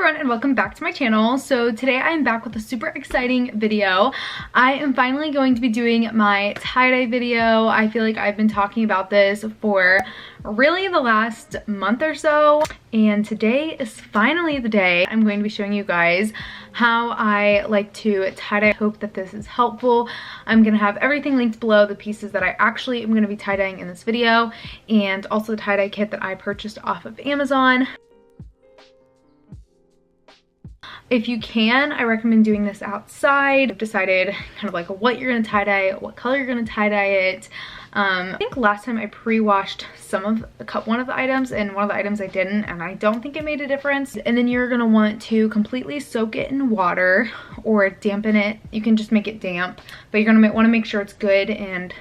everyone and welcome back to my channel. So today I am back with a super exciting video. I am finally going to be doing my tie-dye video. I feel like I've been talking about this for really the last month or so, and today is finally the day I'm going to be showing you guys how I like to tie-dye. I hope that this is helpful. I'm gonna have everything linked below, the pieces that I actually am gonna be tie-dyeing in this video, and also the tie-dye kit that I purchased off of Amazon. If you can, I recommend doing this outside. I've decided kind of like what you're gonna tie-dye, what color you're gonna tie-dye it. I think last time I pre-washed one of the items, and one of the items I didn't, and I don't think it made a difference. And then you're gonna want to completely soak it in water or dampen it. You can just make it damp, but you're gonna want to make sure it's good and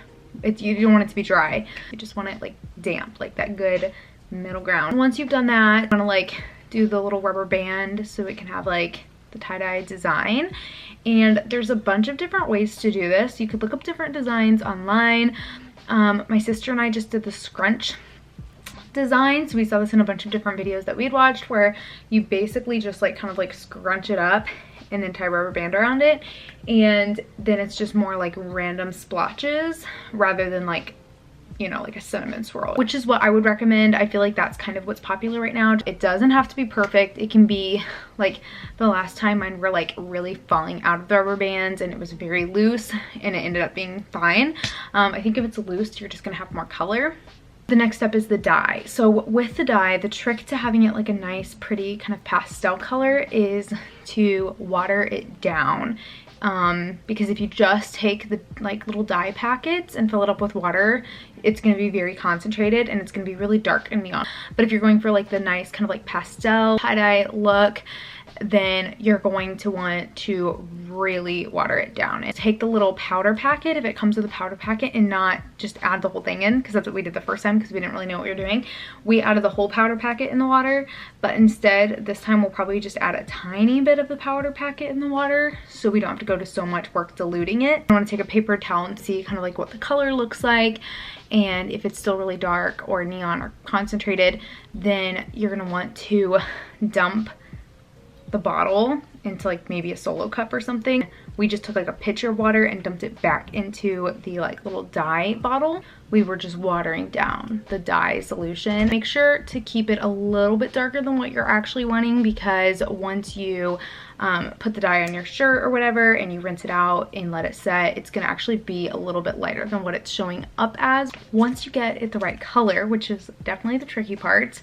you don't want it to be dry. You just want it like damp, like that good middle ground. Once you've done that, you wanna like do the little rubber band so it can have like the tie-dye design. And there's a bunch of different ways to do this. You could look up different designs online. My sister and I just did the scrunch design, so we saw this in a bunch of different videos that we'd watched, where you basically just like kind of like scrunch it up and then tie a rubber band around it, and then it's just more like random splotches rather than like, you know, like a cinnamon swirl, which is what I would recommend. I feel like that's kind of what's popular right now. It doesn't have to be perfect. It can be like the last time mine were like really falling out of the rubber bands and it was very loose and it ended up being fine. I think if it's loose, you're just gonna have more color. The next step is the dye. So with the dye, the trick to having it like a nice, pretty kind of pastel color is to water it down. Because if you just take the like little dye packets and fill it up with water, it's going to be very concentrated and it's going to be really dark and neon. But if you're going for like the nice kind of like pastel tie-dye look, then you're going to want to really water it down. And take the little powder packet, if it comes with a powder packet, and not just add the whole thing in, because that's what we did the first time because we didn't really know what we were doing. We added the whole powder packet in the water, but instead this time we'll probably just add a tiny bit of the powder packet in the water so we don't have to go to so much work diluting it. I want to take a paper towel and see kind of like what the color looks like, and if it's still really dark or neon or concentrated, then you're going to want to dump the bottle into like maybe a Solo cup or something. We just took like a pitcher of water and dumped it back into the like little dye bottle. We were just watering down the dye solution. Make sure to keep it a little bit darker than what you're actually wanting, because once you put the dye on your shirt or whatever and you rinse it out and let it set, it's gonna actually be a little bit lighter than what it's showing up as. Once you get it the right color, which is definitely the tricky part,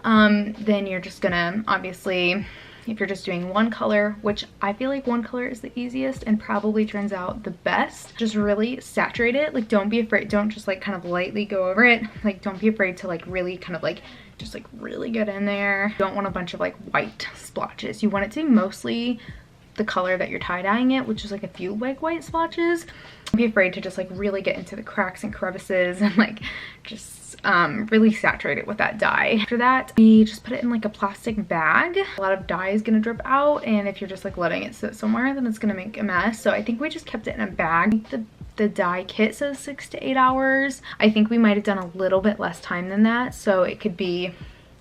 then you're just gonna obviously, if you're just doing one color, which I feel like one color is the easiest and probably turns out the best, just really saturate it. Like, don't be afraid, don't just like kind of lightly go over it. Like, don't be afraid to like really kind of like just like really get in there. You don't want a bunch of like white splotches. You want it to be mostly the color that you're tie-dyeing it, which is like a few like white splotches. Don't be afraid to just like really get into the cracks and crevices and like just really saturate it with that dye. After that, we just put it in like a plastic bag. A lot of dye is gonna drip out, and if you're just like letting it sit somewhere, then it's gonna make a mess. So I think we just kept it in a bag. The dye kit says 6 to 8 hours. I think we might have done a little bit less time than that, so it could be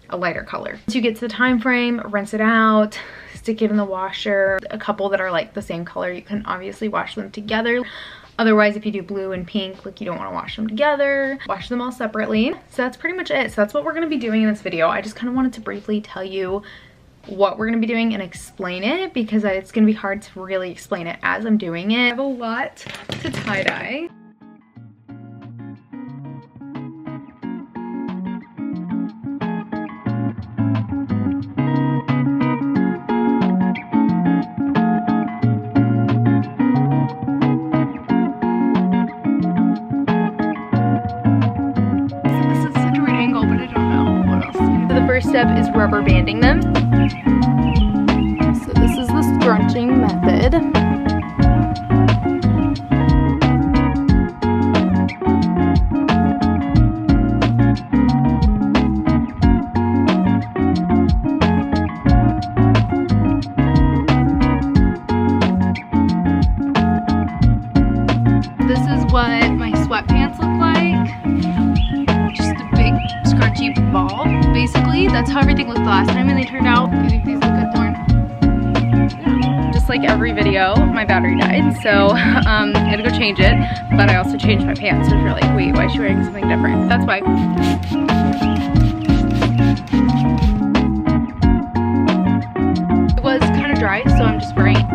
a lighter color. Once you get to the time frame, rinse it out, stick it in the washer. A couple that are like the same color, you can obviously wash them together. Otherwise, if you do blue and pink, like you don't want to wash them together, wash them all separately. So that's pretty much it. So that's what we're going to be doing in this video. I just kind of wanted to briefly tell you what we're going to be doing and explain it, because it's going to be hard to really explain it as I'm doing it. I have a lot to tie-dye. First step is rubber banding them. So this is the scrunching method. This is what my sweatpants look like. Just a big scrunchy ball, basically. That's how everything looked last time and they turned out. Do you think these look good, Thorn? just like every video, my battery died, so I had to go change it, but I also changed my pants, so if you're like, wait, why is she wearing something different? That's why. It was kind of dry, so I'm just spraying.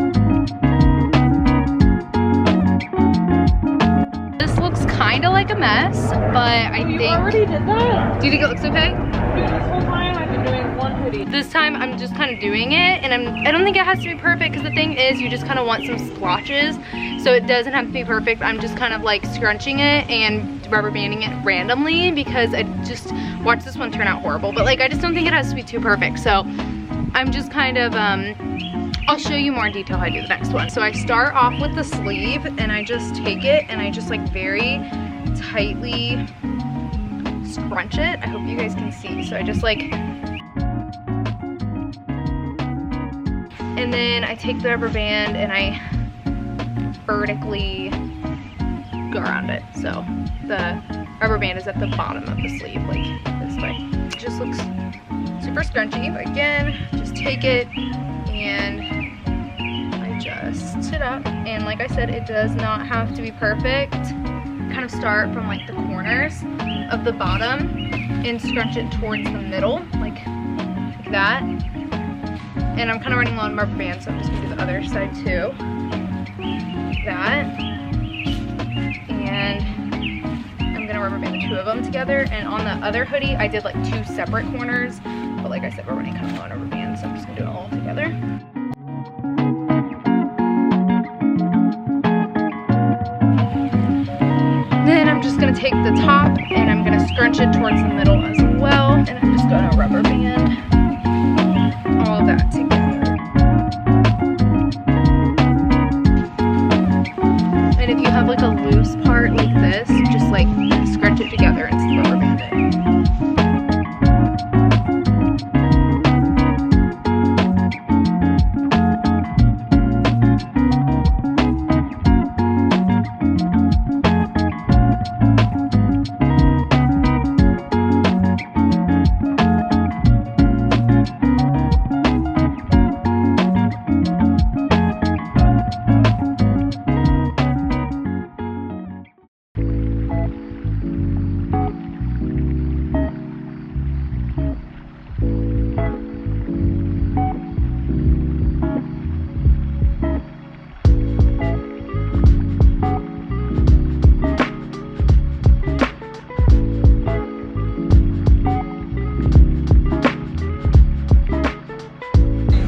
This looks kind of like a mess, but I think... You already did that? Do you think it looks okay? Dude, this whole time I've been doing one hoodie. This time I'm just kind of doing it, and I don't think it has to be perfect, because the thing is you just kind of want some splotches, so it doesn't have to be perfect. I'm just kind of like scrunching it and rubber banding it randomly, because I just watched this one turn out horrible, but like I just don't think it has to be too perfect, so I'm just kind of I'll show you more in detail how I do the next one. So I start off with the sleeve, and I just take it and I just like very tightly scrunch it. I hope you guys can see. So I just like, and then I take the rubber band and I vertically go around it. So the rubber band is at the bottom of the sleeve, like this way. It just looks super scrunchy, but again, just take it and I just sit up. And like I said, it does not have to be perfect. Kind of start from like the corners of the bottom and scrunch it towards the middle, like that. And I'm kind of running low on rubber band, so I'm just gonna do the other side too. That. And I'm gonna rubber band the two of them together. And on the other hoodie, I did like two separate corners, but like I said, we're running kind of low on rubber band, so I'm just gonna do it all together. Then I'm just gonna take the top and I'm gonna scrunch it towards the middle as well. And I'm just gonna rubber band all that together. And if you have like a loose part like this, just like scrunch it together and rubber band it.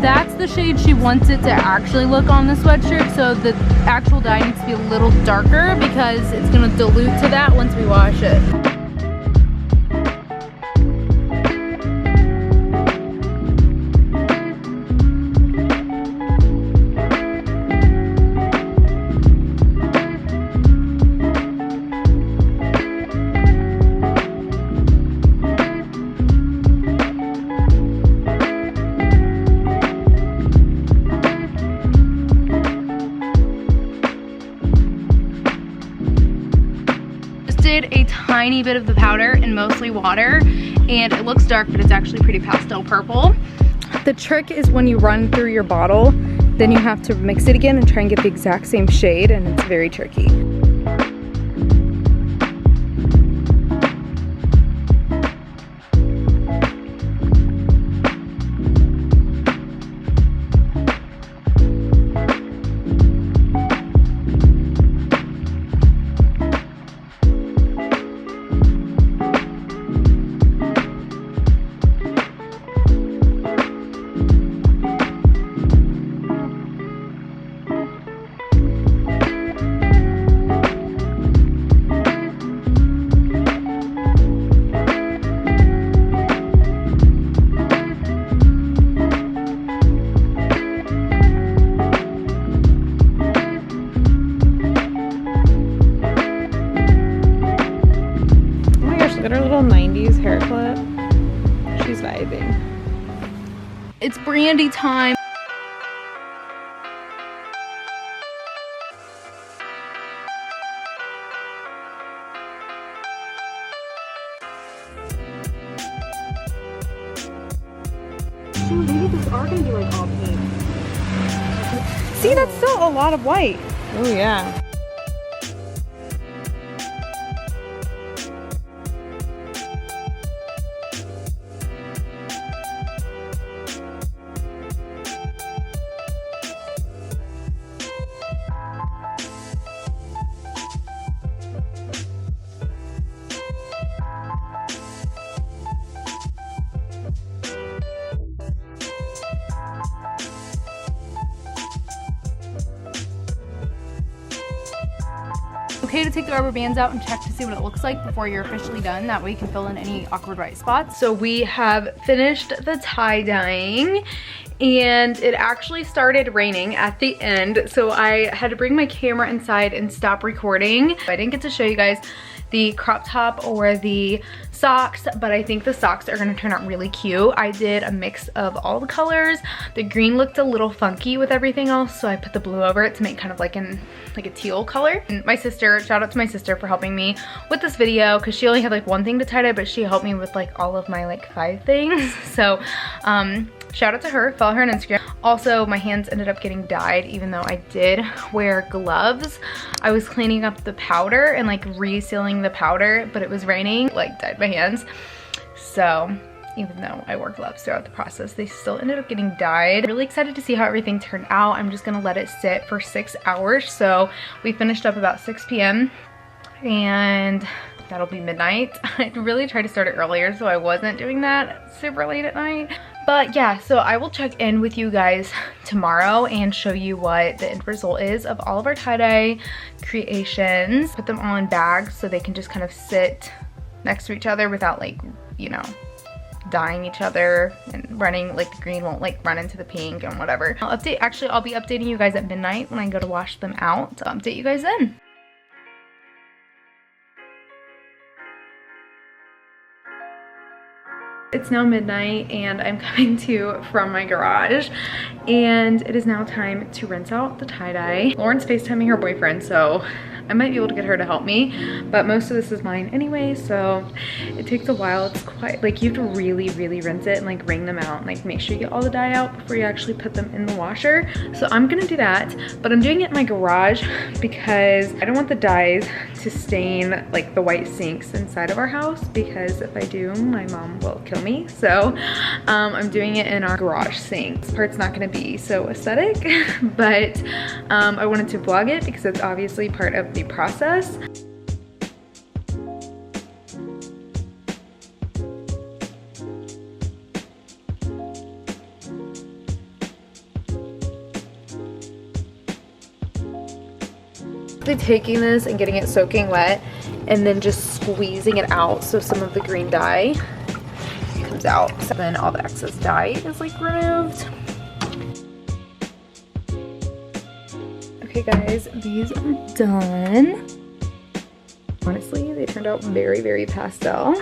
That's the shade she wants it to actually look on the sweatshirt, so the actual dye needs to be a little darker because it's going to dilute to that once we wash it. A tiny bit of the powder and mostly water, and it looks dark, but it's actually pretty pastel purple. The trick is when you run through your bottle, then you have to mix it again and try and get the exact same shade, and it's very tricky. Look at her little 90s hair clip. She's vibing. It's brandy time. So maybe this are gonna be like all pink. See, that's still a lot of white. Oh yeah. Okay to take the rubber bands out and check to see what it looks like before you're officially done. That way you can fill in any awkward white spots. So we have finished the tie-dyeing and it actually started raining at the end. So I had to bring my camera inside and stop recording. I didn't get to show you guys the crop top or the socks, but I think the socks are gonna turn out really cute. I did a mix of all the colors. The green looked a little funky with everything else, so I put the blue over it to make kind of like a teal color. And my sister, shout out to my sister for helping me with this video, because she only had like one thing to tie dye, but she helped me with like all of my like 5 things. So shout out to her, follow her on Instagram. Also, my hands ended up getting dyed even though I did wear gloves. I was cleaning up the powder and like resealing the powder, but it was raining, like dyed my hands. So even though I wore gloves throughout the process, they still ended up getting dyed. Really excited to see how everything turned out. I'm just gonna let it sit for 6 hours. So we finished up about 6 p.m. and that'll be midnight. I really tried to start it earlier, so I wasn't doing that super late at night. But yeah, so I will check in with you guys tomorrow and show you what the end result is of all of our tie-dye creations. Put them all in bags so they can just kind of sit next to each other without like, you know, dyeing each other and running, like the green won't like run into the pink and whatever. I'll be updating you guys at midnight when I go to wash them out. So I'll update you guys then. It's now midnight and I'm coming to from my garage and it is now time to rinse out the tie-dye. Lauren's FaceTiming her boyfriend, so I might be able to get her to help me, but most of this is mine anyway, so it takes a while. It's quite, like, you have to really rinse it and like wring them out and like make sure you get all the dye out before you actually put them in the washer. So I'm gonna do that, but I'm doing it in my garage because I don't want the dyes to stain like the white sinks inside of our house, because if I do, my mom will kill me. So I'm doing it in our garage sink. This part's not gonna be so aesthetic, but I wanted to vlog it because it's obviously part of the process. Taking this and getting it soaking wet and then just squeezing it out so some of the green dye comes out. So then all the excess dye is like removed. Okay guys, these are done. Honestly, they turned out very pastel.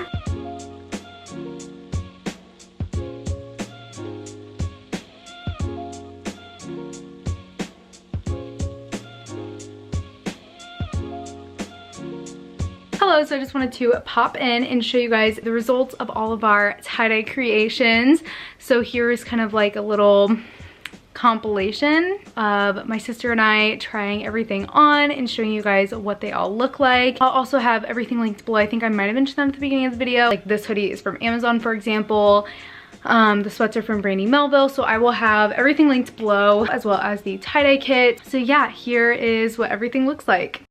Hello, so I just wanted to pop in and show you guys the results of all of our tie-dye creations. So here's kind of like a little compilation of my sister and I trying everything on and showing you guys what they all look like. I'll also have everything linked below. I think I might have mentioned that at the beginning of the video. Like this hoodie is from Amazon, for example. The sweats are from Brandy Melville, so I will have everything linked below as well as the tie-dye kit. So yeah, here is what everything looks like.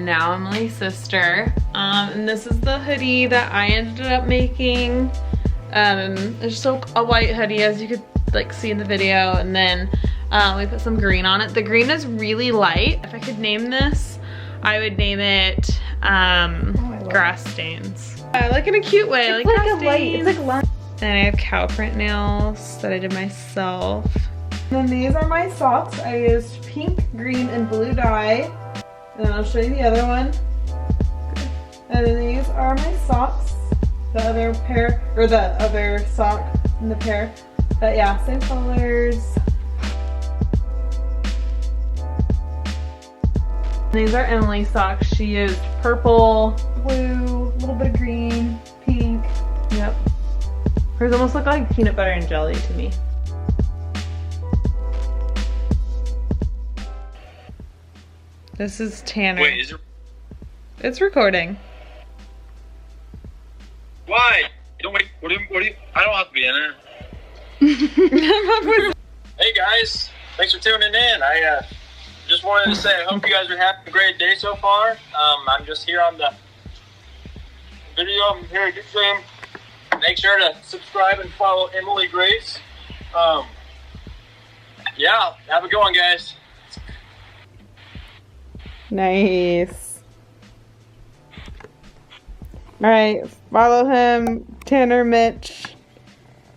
I'm now Emily's sister. And this is the hoodie that I ended up making. It's just a white hoodie, as you could like see in the video, and then we put some green on it. The green is really light. If I could name this, I would name it grass stains. Like in a cute way, It's like like grass a light, stains. it's like light. Then I have cow print nails that I did myself. And then these are my socks. I used pink, green, and blue dye. And then I'll show you the other one. And then these are my socks. The other pair, or the other sock in the pair. But yeah, same colors. These are Emily's socks. She used purple, blue, a little bit of green, pink. Yep. Hers almost look like peanut butter and jelly to me. This is Tanner. Wait, is it? It's recording. Why? Don't wait. What do you? I don't have to be in it. Hey guys, thanks for tuning in. I just wanted to say I hope you guys are having a great day so far. I'm just here on the video. I'm here to stream. Make sure to subscribe and follow Emily Grace. Yeah, have a good one, guys. Nice. Alright, follow him, Tanner Mitch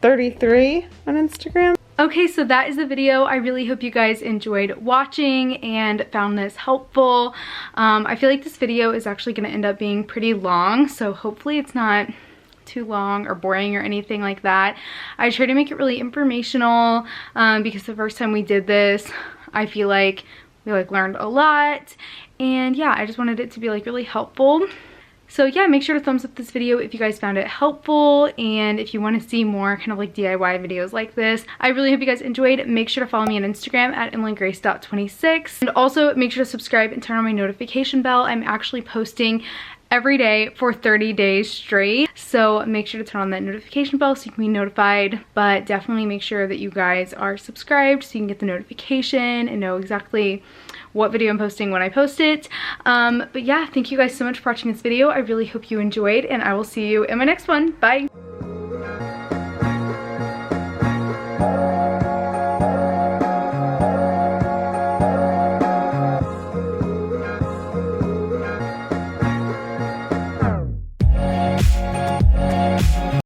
33 on Instagram. Okay, so that is the video. I really hope you guys enjoyed watching and found this helpful. I feel like this video is actually going to end up being pretty long, so hopefully it's not too long or boring or anything like that. I try to make it really informational because the first time we did this, I feel like we learned a lot, and yeah, I just wanted it to be really helpful. So yeah, make sure to thumbs up this video if you guys found it helpful, and if you want to see more kind of DIY videos like this. I really hope you guys enjoyed. Make sure to follow me on Instagram at emilygrace.26, and also make sure to subscribe and turn on my notification bell. I'm actually posting every day for 30 days straight, so make sure to turn on that notification bell so you can be notified. But definitely make sure that you guys are subscribed so you can get the notification and know exactly what video I'm posting when I post it. But yeah, thank you guys so much for watching this video. I really hope you enjoyed, and I will see you in my next one. Bye.